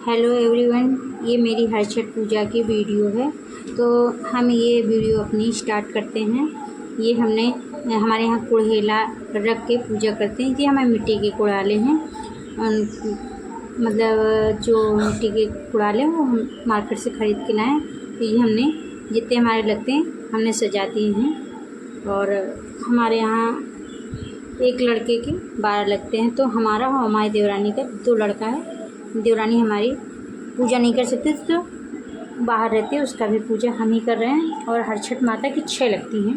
Hello everyone, ये मेरी हर छठ पूजा की वीडियो है। तो हम ये वीडियो अपनी स्टार्ट करते हैं। ये हमारे यहाँ कुड़हेला रख के पूजा करते हैं। ये हमारे मिट्टी के कुड़ाले हैं। मतलब जो मिट्टी के कुड़ाले वो हम मार्केट से ख़रीद के लाएँ। तो ये हमने जितने हमारे लगते हैं हमने सजा दिए हैं। और हमारे यहाँ एक लड़के के 12 लगते हैं। तो हमारा और हमारी देवरानी का 2 लड़का है। देवरानी हमारी पूजा नहीं कर सकती तो बाहर रहती है, उसका भी पूजा हम ही कर रहे हैं। और हर छठ माता की 6 लगती हैं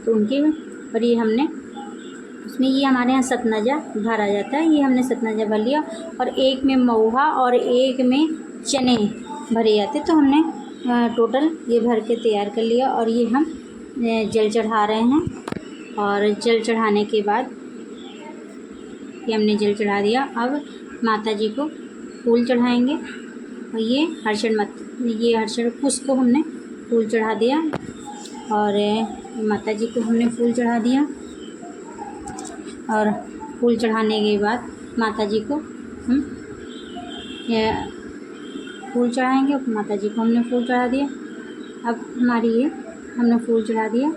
तो उनकी। और ये हमने उसमें ये हमारे यहाँ सतनजा भरा जाता है। ये हमने सतनजा भर लिया और एक में महुआ और एक में चने भरे जाते। तो हमने टोटल ये भर के तैयार कर लिया। और ये हम जल चढ़ा रहे हैं। और जल चढ़ाने के बाद ये हमने जल चढ़ा दिया। अब माता जी को फूल चढ़ाएंगे। और ये हर्षण कुश को हमने फूल चढ़ा दिया। और माता जी को हमने फूल चढ़ा दिया। और फूल चढ़ाने के बाद माता जी को हम फूल चढ़ाएंगे। माता जी को हमने फूल चढ़ा दिया। अब हमने फूल चढ़ा दिया।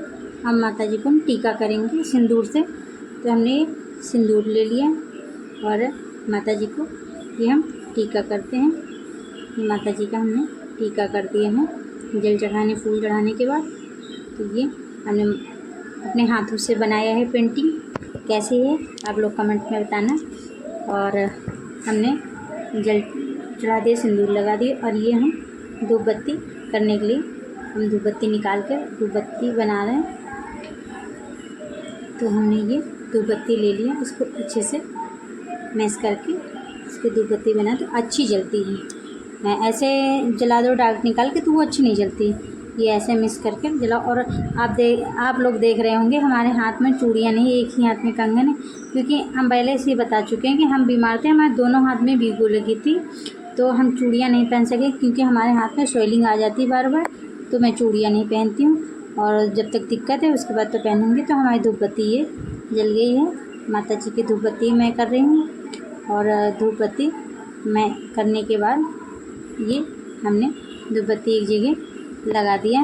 अब माता जी को हम टीका करेंगे सिंदूर से। तो हमने सिंदूर ले लिया और माता जी को ये हम टीका करते हैं। माता जी का हमने टीका कर दिया है जल चढ़ाने फूल चढ़ाने के बाद। तो ये हमने अपने हाथों से बनाया है। पेंटिंग कैसी है आप लोग कमेंट में बताना। और हमने जल चढ़ा दिया, सिंदूर लगा दिए। और ये हम धूप बत्ती करने के लिए हम धूप बत्ती निकाल कर धूप बत्ती बना रहे हैं। तो हमने ये धूप बत्ती ले लिया, इसको अच्छे से मैश करके इसकी धूप बत्ती बना तो अच्छी जलती है। ऐसे जला दो डार्क निकाल के तो वो अच्छी नहीं जलती। ये ऐसे मिक्स करके जलाओ। और आप लोग देख रहे होंगे हमारे हाथ में चूड़ियाँ नहीं, एक ही हाथ में कंगन है। क्योंकि हम पहले से ही बता चुके हैं कि हम बीमार थे, हमारे दोनों हाथ में वीगो लगी थी। तो हम चूड़ियाँ नहीं पहन सके क्योंकि हमारे हाथ में स्वेलिंग आ जाती बार बार। तो मैं चूड़ियाँ नहीं पहनती हूँ। और जब तक दिक्कत है उसके बाद तो पहनूँगी। तो हमारी धूप बत्ती ये जल गई है। माता जी की धूप बत्ती मैं कर रही हूँ। और धूप बत्ती मैं करने के बाद ये हमने धूप बत्ती एक जगह लगा दिया।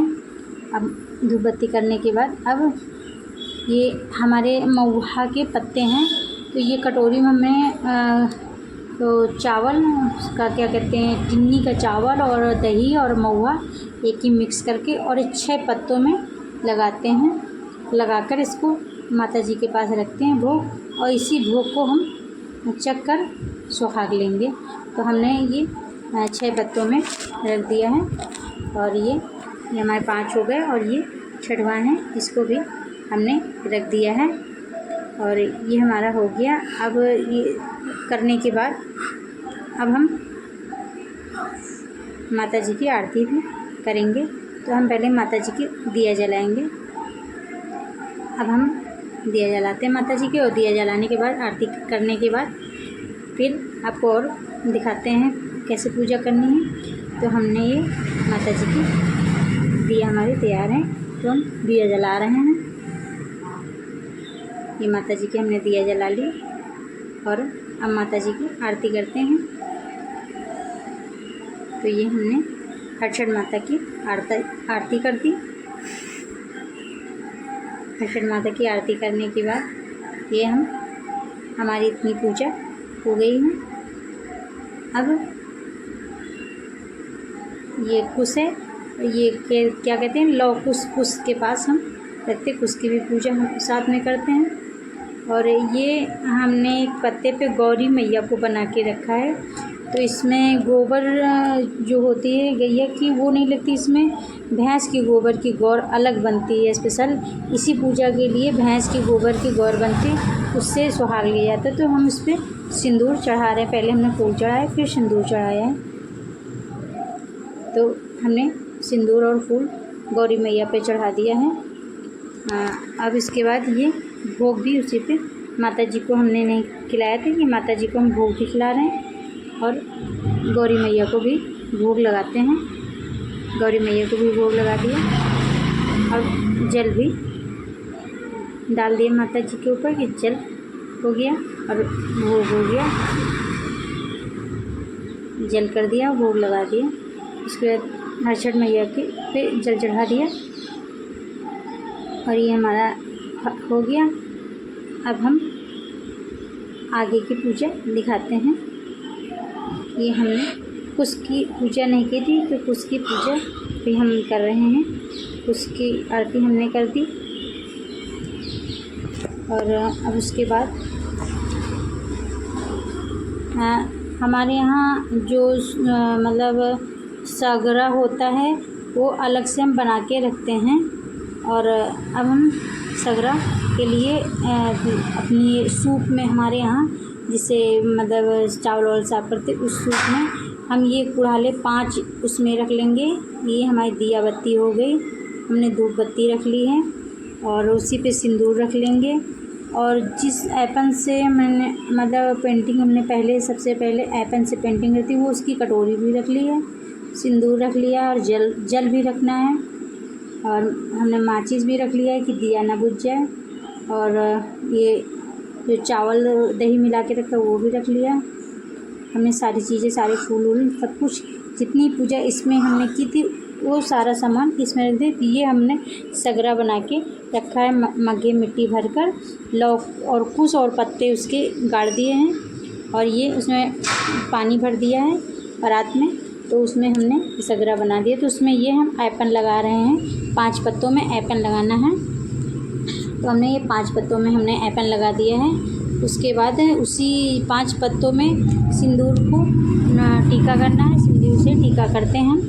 अब धूप बत्ती करने के बाद अब ये हमारे महुआ के पत्ते हैं। तो ये कटोरी में मैं तो चावल उसका क्या कहते हैं टिन्नी का चावल और दही और महुआ एक ही मिक्स करके और 6 पत्तों में लगाते हैं। लगाकर इसको माता जी के पास रखते हैं भोग। और इसी भोग को हम चख कर सुहाग लेंगे। तो हमने ये 6 पत्तों में रख दिया है। और ये हमारे 5 हो गए। और ये 6वां है, इसको भी हमने रख दिया है। और ये हमारा हो गया। अब ये करने के बाद अब हम माता जी की आरती भी करेंगे। तो हम पहले माता जी की दिया जलाएंगे। अब हम दिया जलाते हैं माता जी के। और दिया जलाने के बाद आरती करने के बाद फिर आपको और दिखाते हैं कैसे पूजा करनी है। तो हमने ये माता जी की दिया हमारे तैयार हैं। तो हम दिया जला रहे हैं। ये माता जी के हमने दिया जला ली। और अब माता जी की आरती करते हैं। तो ये हमने हर छठ माता की आरती कर दी। हर छठ माता की आरती करने के बाद ये हमारी इतनी पूजा हो गई है। अब ये कुश है, ये क्या कहते हैं लौ कुश के पास हम रखते, कुश की भी पूजा हम साथ में करते हैं। और ये हमने एक पत्ते पे गौरी मैया को बना के रखा है। तो इसमें गोबर जो होती है गैया की वो नहीं लगती, इसमें भैंस की गोबर की गौर अलग बनती है स्पेशल। इसी पूजा के लिए भैंस की गोबर की गौर बनती है, उससे सुहाग लिया जाता है। तो हम उस पर सिंदूर चढ़ा रहे हैं। पहले हमने फूल चढ़ाया फिर सिंदूर चढ़ाया है। तो हमने सिंदूर और फूल गौरी मैया पे चढ़ा दिया है। अब इसके बाद ये भोग भी उसी पे माता जी को हमने नहीं खिलाया था, कि माता जी को हम भोग भी खिला रहे हैं। और गौरी मैया को भी भोग लगाते हैं। गौरी मैया को भी भोग लगा दिया। और जल भी डाल दिया माता जी के ऊपर कि जल हो गया और भोग हो गया। जल कर दिया, भोग लगा दिया। उसके बाद हरछठ मैया के पे जल चढ़ा दिया और ये हमारा हो गया। अब हम आगे की पूजा दिखाते हैं। ये हमने कुश की पूजा नहीं की थी, तो कुश की पूजा भी हम कर रहे हैं। कुश की आरती हमने कर दी और अब उसके बाद हमारे यहाँ जो मतलब सगरा होता है वो अलग से हम बना के रखते हैं। और अब हम सगरा के लिए अपनी सूप में हमारे यहाँ जिसे मतलब चावल वावल साफ करते उस सूप में हम ये कुड़ाले 5 उसमें रख लेंगे। ये हमारी दिया बत्ती हो गई। हमने धूप बत्ती रख ली है और उसी पे सिंदूर रख लेंगे। और जिस ऐपन से मैंने मतलब पेंटिंग हमने पहले सबसे पहले ऐपन से पेंटिंग करती वो उसकी कटोरी भी रख ली है, सिंदूर रख लिया और जल भी रखना है। और हमने माचिस भी रख लिया है कि दिया ना बुझ जाए। और ये जो चावल दही मिला के रखा वो भी रख लिया। हमने सारी चीज़ें, सारे फूल वूल सब कुछ जितनी पूजा इसमें हमने की थी वो सारा सामान इसमें रख दिया। ये हमने सगरा बना के रखा है मग्गे मिट्टी भरकर, लौक और कुश और पत्ते उसके गाड़ दिए हैं। और ये उसमें पानी भर दिया है परात में, तो उसमें हमने सगरा बना दिया। तो उसमें ये हम ऐपन लगा रहे हैं, 5 पत्तों में ऐपन लगाना है। तो हमने ये 5 पत्तों में हमने ऐपन लगा दिया है। उसके बाद उसी 5 पत्तों में सिंदूर को टीका करना है। सिंदूर से टीका करते हैं हम,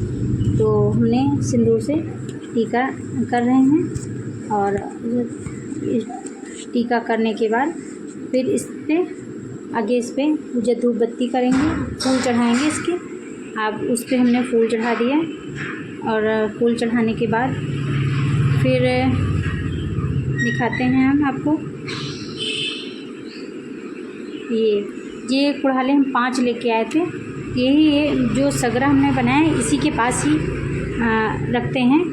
तो हमने सिंदूर से टीका कर रहे हैं। और टीका करने के बाद फिर इस पर आगे इस पर पूजा धूप बत्ती करेंगे, फूल चढ़ाएंगे इसके। अब उस पर हमने फूल चढ़ा दिया और फूल चढ़ाने के बाद फिर दिखाते हैं हम आपको। ये कुड़ाले हम 5 लेके आए थे। यही ये जो सगरा हमने बनाया है इसी के पास ही रखते हैं।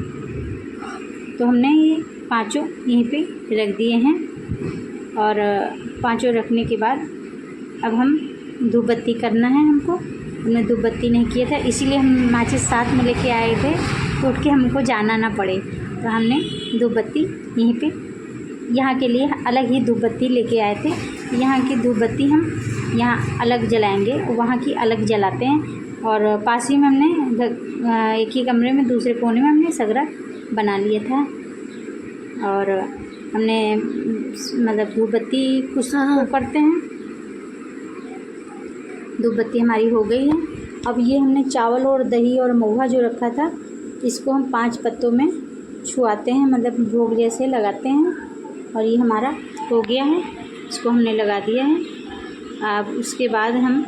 तो हमने ये 5 यहीं पे रख दिए हैं। और 5 रखने के बाद अब हम धूप बत्ती करना है हमको। हमने धूप बत्ती नहीं किया था, इसीलिए हम माचिस साथ में लेके आए थे तो उठ के हमको जाना ना पड़े। तो हमने धूप बत्ती यहीं पे यहाँ के लिए अलग ही धूप बत्ती लेके आए थे। यहाँ की धूप बत्ती हम यहाँ अलग जलाएंगे, वहाँ की अलग जलाते हैं। और पास ही में हमने एक ही कमरे में दूसरे कोने में हमने सगरा बना लिया था। और हमने मतलब धूप बत्ती कुछ करते हैं। धूप बत्ती हमारी हो गई है। अब ये हमने चावल और दही और महुआ जो रखा था इसको हम 5 पत्तों में छुआते हैं, मतलब भोग जैसे लगाते हैं। और ये हमारा हो गया है, इसको हमने लगा दिया है। अब उसके बाद हम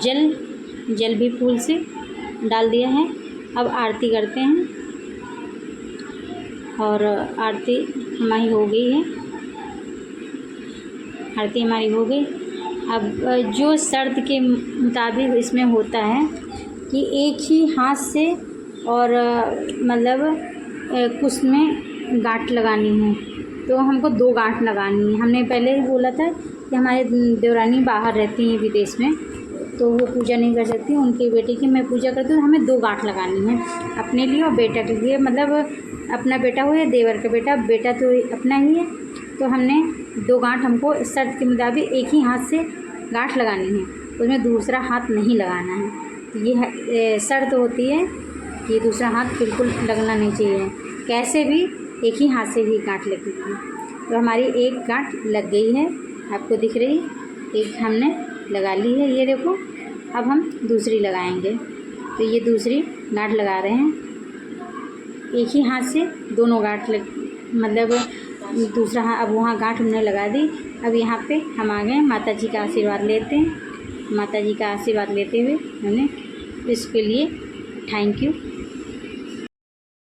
जल भी फूल से डाल दिया है। अब आरती करते हैं और आरती हमारी हो गई है। आरती हमारी हो गई। अब जो शर्त के मुताबिक इसमें होता है कि एक ही हाथ से और मतलब कुछ में गांठ लगानी है, तो हमको 2 गांठ लगानी है। हमने पहले ही बोला था कि हमारे देवरानी बाहर रहती हैं विदेश में, तो वो पूजा नहीं कर सकती। उनके बेटे की मैं पूजा करती हूँ, तो हमें 2 गांठ लगानी है अपने लिए और बेटा के लिए। मतलब अपना बेटा हो या देवर का बेटा, बेटा तो अपना ही है। तो हमने 2 गांठ हमको शर्त के मुताबिक एक ही हाथ से गांठ लगानी है, उसमें दूसरा हाथ नहीं लगाना है। तो ये शर्त होती है कि दूसरा हाथ बिल्कुल लगना नहीं चाहिए, कैसे भी एक ही हाथ से ही गांठ लगती थी। तो हमारी एक गांठ लग गई है, आपको दिख रही, एक हमने लगा ली है, ये देखो। अब हम दूसरी लगाएंगे। तो ये दूसरी गांठ लगा रहे हैं, एक ही हाथ से दोनों गांठ मतलब दूसरा हाथ। अब वहाँ गांठ हमने लगा दी। अब यहाँ पे हम आ गए, माता जी का आशीर्वाद लेते हैं। माता जी का आशीर्वाद लेते हुए हमने इसके लिए थैंक यू।